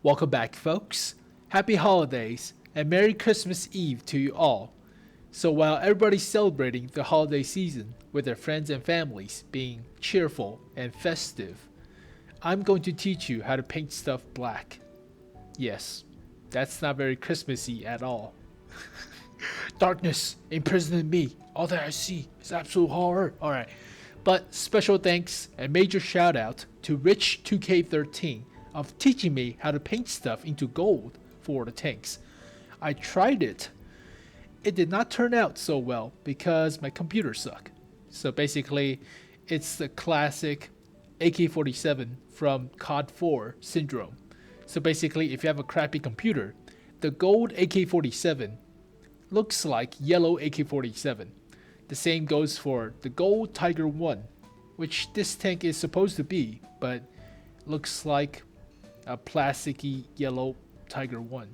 Welcome back, folks. Happy holidays and Merry Christmas Eve to you all. So while everybody's celebrating the holiday season with their friends and families being cheerful and festive, I'm going to teach you how to paint stuff black. Yes, that's not very Christmassy at all. Darkness imprisoning me. All that I see is absolute horror. Alright, but special thanks and major shout out to Rich2K13 of teaching me how to paint stuff into gold for the tanks. I tried it. It did not turn out so well because my computer sucked. So basically, it's the classic AK-47 from COD 4 syndrome. So basically, if you have a crappy computer, the gold AK-47 looks like yellow AK-47. The same goes for the gold Tiger 1, which this tank is supposed to be, but looks like a plasticky yellow Tiger 1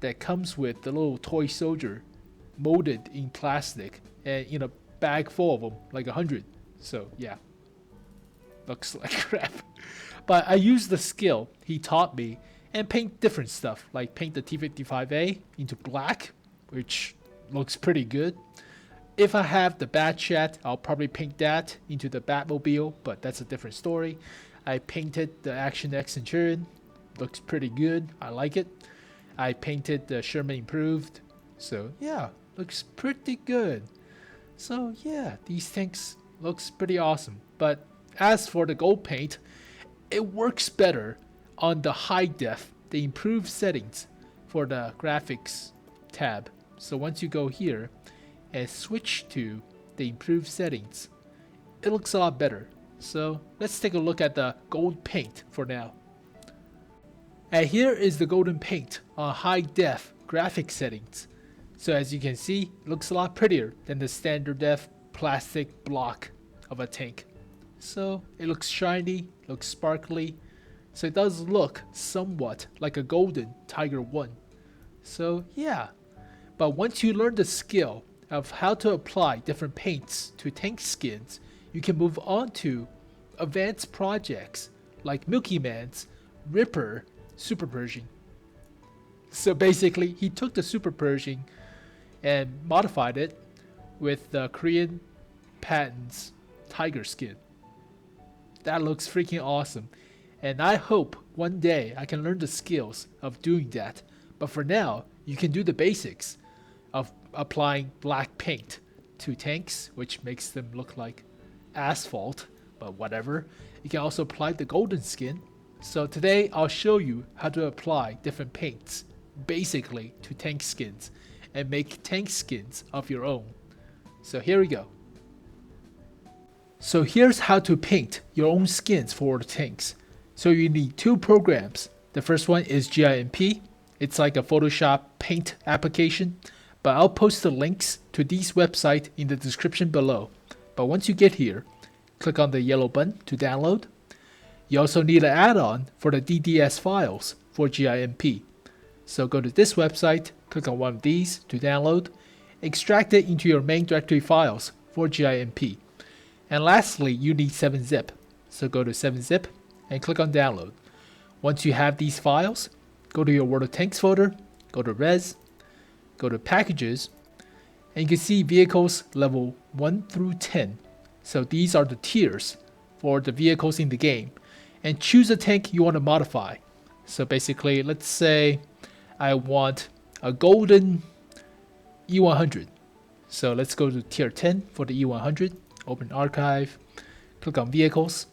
that comes with the little toy soldier molded in plastic and in a bag full of them, like 100. So yeah, looks like crap. But I used the skill he taught me and paint different stuff, like paint the T-55A into black, which looks pretty good. If I have the Batchat, I'll probably paint that into the Batmobile, but that's a different story. I painted the Action X Centurion, looks pretty good, I like it. I painted the Sherman Improved, so yeah, looks pretty good. So yeah, these tanks looks pretty awesome. But as for the gold paint, it works better on the high def, the improved settings for the graphics tab. So once you go here and switch to the improved settings, it looks a lot better. So let's take a look at the gold paint for now. And here is the golden paint on high def graphic settings. So as you can see, it looks a lot prettier than the standard def plastic block of a tank. So it looks shiny, looks sparkly, so it does look somewhat like a golden Tiger 1. So yeah, but once you learn the skill of how to apply different paints to tank skins, you can move on to advanced projects like Milkyman's Ripper Super Pershing. So basically, he took the Super Pershing and modified it with the Korean Patents Tiger skin. That looks freaking awesome, and I hope one day I can learn the skills of doing that. But for now, you can do the basics of applying black paint to tanks, which makes them look like asphalt, but whatever. You can also apply the golden skin. So today I'll show you how to apply different paints basically to tank skins and make tank skins of your own. So here we go. So here's how to paint your own skins for the tanks. So you need two programs. The first one is GIMP. It's like a Photoshop paint application, but I'll post the links to these websites in the description below. But once you get here, click on the yellow button to download. You also need an add-on for the DDS files for GIMP. So go to this website, click on one of these to download, extract it into your main directory files for GIMP. And lastly, you need 7-zip. So go to 7-zip and click on download. Once you have these files, go to your World of Tanks folder, go to Res, go to Packages, and you can see vehicles level 1 through 10. So these are the tiers for the vehicles in the game. And choose a tank you want to modify. So basically, let's say I want a golden E100. So let's go to tier 10 for the E100. Open archive, click on vehicles,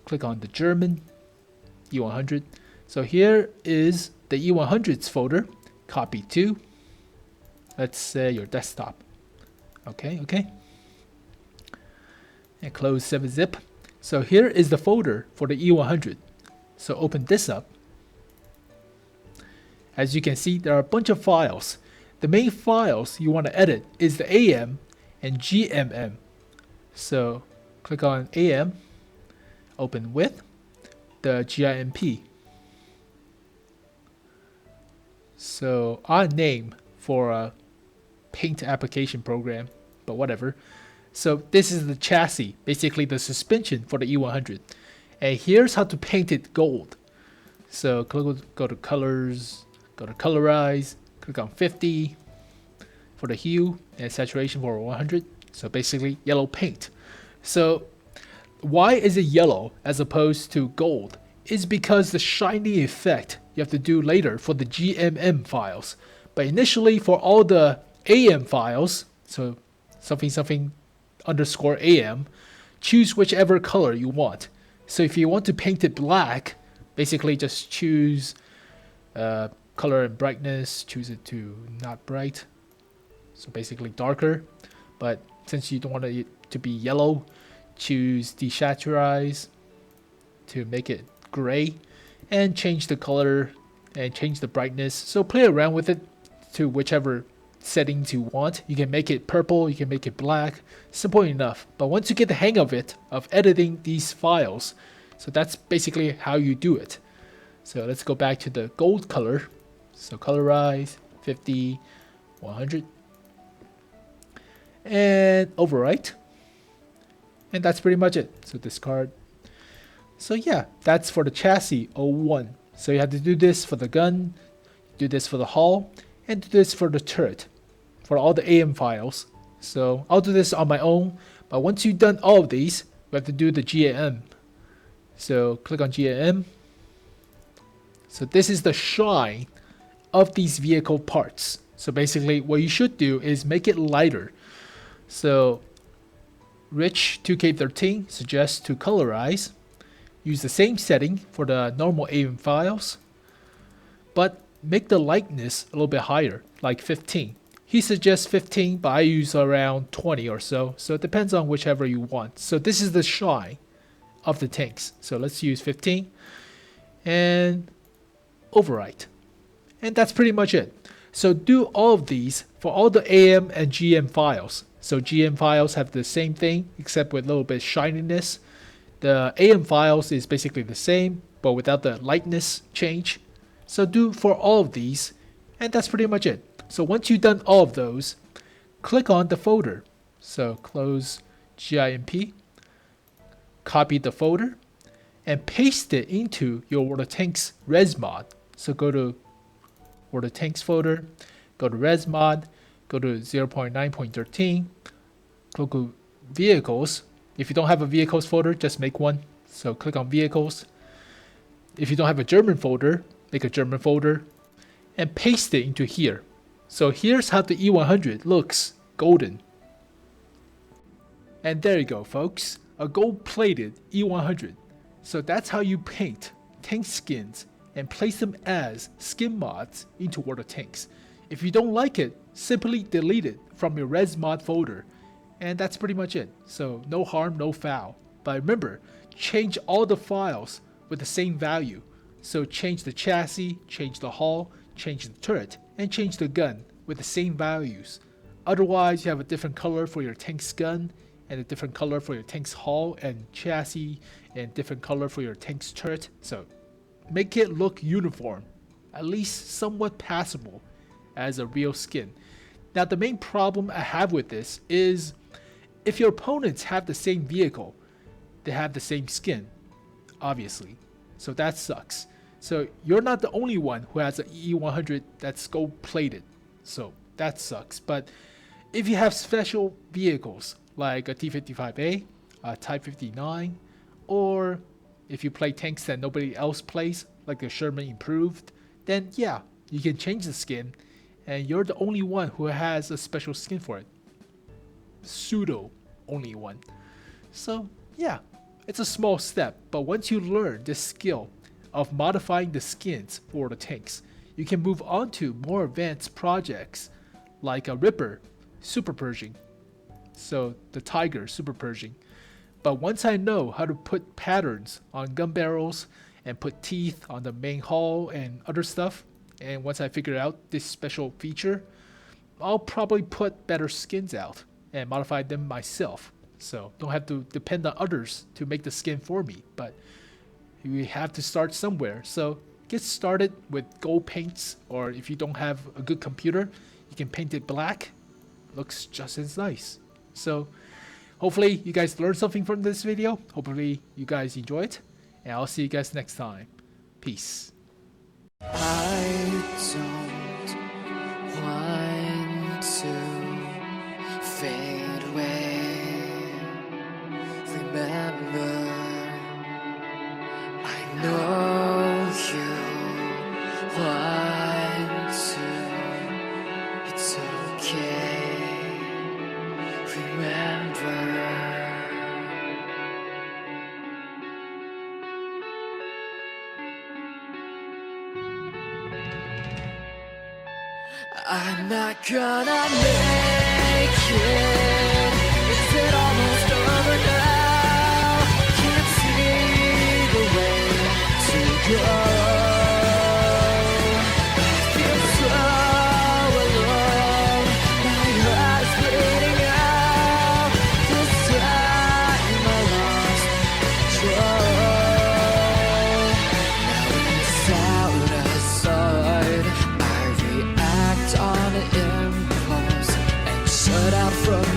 click on the German E100. So here is the E100s folder. Copy to, let's say, your desktop. Okay. And close 7-zip. So here is the folder for the E100. So open this up. As you can see, there are a bunch of files. The main files you want to edit is the AM and GMM. So click on AM, open with the GIMP. So odd name for a paint application program, but whatever. So this is the chassis, basically the suspension for the E100. And here's how to paint it gold. So go to colors, go to colorize, click on 50 for the hue and saturation for 100. So basically yellow paint. So why is it yellow as opposed to gold? Is because the shiny effect you have to do later for the GMM files. But initially for all the AM files, so something underscore AM, choose whichever color you want. So if you want to paint it black, basically just choose color and brightness, choose it to not bright, so basically darker. But since you don't want it to be yellow, choose desaturize to make it gray, and change the color and change the brightness. So play around with it to whichever settings you want. You can make it purple, you can make it black, simple enough. But once you get the hang of it, of editing these files, so that's basically how you do it. So let's go back to the gold color. So colorize, 50, 100, and overwrite. And that's pretty much it. So discard. So yeah, that's for the chassis 01. So you have to do this for the gun, do this for the hull, and do this for the turret, for all the AM files. So I'll do this on my own, but once you've done all of these, we have to do the GAM. So click on GAM. So this is the shine of these vehicle parts. So basically what you should do is make it lighter. So Rich 2K13 suggests to colorize. Use the same setting for the normal AM files, but make the lightness a little bit higher, like 15. He suggests 15, but I use around 20 or so, so it depends on whichever you want. So this is the shine of the tanks. So let's use 15 and overwrite. And that's pretty much it. So do all of these for all the AM and GM files. So GM files have the same thing except with a little bit shininess. The AM files is basically the same, but without the lightness change. So do for all of these, and that's pretty much it. So once you've done all of those, click on the folder. So close GIMP, copy the folder, and paste it into your World of Tanks res mod. So go to World of Tanks folder, go to res mod, go to 0.9.13, go to vehicles. If you don't have a vehicles folder, just make one. So click on vehicles. If you don't have a German folder, make a German folder and paste it into here. So here's how the E100 looks golden. And there you go, folks, a gold-plated E100. So that's how you paint tank skins and place them as skin mods into World of Tanks. If you don't like it, simply delete it from your res mod folder. And that's pretty much it. So no harm, no foul. But remember, change all the files with the same value. So change the chassis, change the hull, change the turret, and change the gun with the same values. Otherwise, you have a different color for your tank's gun, and a different color for your tank's hull and chassis, and different color for your tank's turret. So make it look uniform, at least somewhat passable as a real skin. Now the main problem I have with this is if your opponents have the same vehicle, they have the same skin, obviously. So that sucks. So you're not the only one who has an E100 that's gold plated. So that sucks. But if you have special vehicles like a T-55A, a Type 59, or if you play tanks that nobody else plays, like the Sherman Improved, then yeah, you can change the skin and you're the only one who has a special skin for it. Pseudo only one. So yeah, it's a small step, but once you learn this skill of modifying the skins for the tanks, you can move on to more advanced projects like a Ripper Super Pershing, so the Tiger Super Pershing. But once I know how to put patterns on gun barrels and put teeth on the main hull and other stuff, and once I figure out this special feature, I'll probably put better skins out and modify them myself. So don't have to depend on others to make the skin for me, but we have to start somewhere. So get started with gold paints, or if you don't have a good computer, you can paint it black. Looks just as nice. So hopefully you guys learned something from this video. Hopefully you guys enjoy it, and I'll see you guys next time. Peace. I'm not gonna make it. Is it almost over now? Can't see the way to go. Feel so alone. My heart is bleeding out. This time I lost control. Now it's out of sight. I react on impulse and shut out from